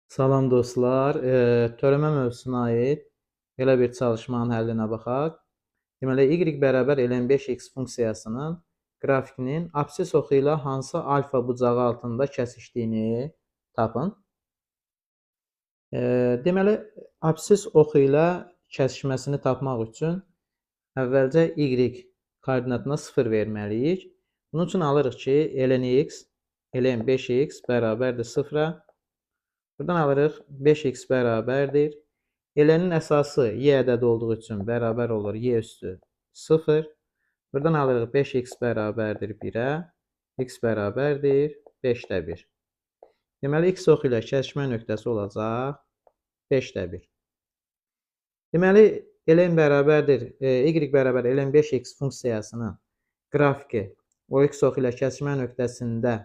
Salam dostlar, törəmə mövzusuna aid belə bir çalışmanın həllinə baxaq. Deməli, y bərabər ln 5x funksiyasının qrafikinin absis oxu ilə hansı alfa bucağı altında kəsişdiyini tapın. Deməli, absis oxu ilə kəsişməsini tapmaq üçün əvvəlcə y koordinatına 0 verməliyik. Bunun üçün alırıq ki, ln 5x bərabərdir 0-a. Buradan alırıq 5x bərabərdir. Ln-in əsası y ədədi olduğu üçün bərabər olur y üstü 0. Buradan alırıq 5x bərabərdir 1-ə. X bərabərdir 5də 1. Deməli, x oxu ilə kəsişmə nöqtəsi olacaq 5də 1. Deməli, ln bərabərdir, y bərabər ln 5x funksiyasının qrafiki o x oxu ilə kəsişmə nöqtəsində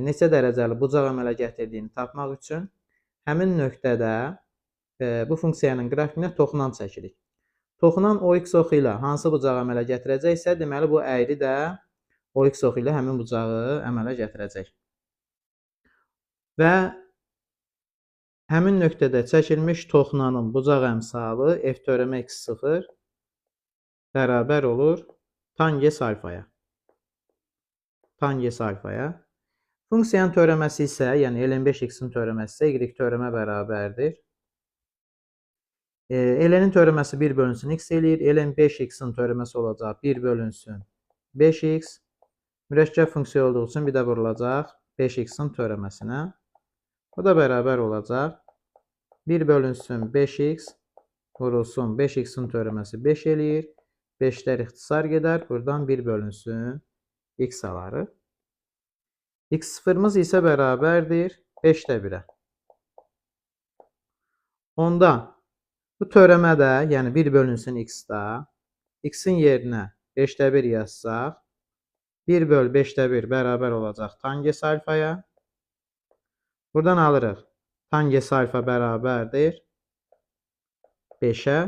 neçə dərəcəli bucaq əmələ gətirdiyini tapmaq üçün həmin nöqtədə bu funksiyanın qrafikinə toxunan çəkirik. Toxunan o x oxu ilə hansı bucağı əmələ gətirəcəksə, deməli bu əyri də o x oxu ilə həmin bucağı əmələ gətirəcək. Və həmin nöqtədə çəkilmiş toxunanın bucaq əmsalı f törəmə x0 bərabər olur tangens alfaya. Tangens alfaya. Funksiyanın törəməsi isə, yəni ln 5x-in törəməsi isə y törəmə bərabərdir. ln-in törəməsi 1 bölünsün x eləyir. ln 5x-in törəməsi olacaq 1 bölünsün 5x. Mürəkkəb funksiya olduğu üçün bir də vurulacaq 5x-in törəməsinə. Bu da bərabər olacaq 1 bölünsün 5x vurulsun 5x-in törəməsi 5 eləyir. 5-lər ixtisar gedər. Buradan 1 bölünsün x alarıq. X0-mız isə bərabərdir 5də 1-ə. Onda bu törəmə də, yəni 1 bölünsün x-da, x-in yerinə 5də 1 yazsaq, 1 böl 5də 1 bərabər olacaq tangens alfaya. Buradan alırıq tangens alfa bərabərdir 5-ə.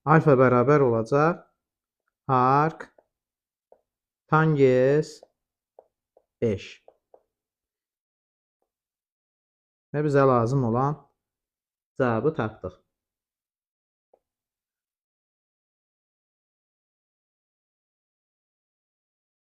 Alfa bərabər olacaq arc tangens 5. Və bizə lazım olan cavabı tapdıq.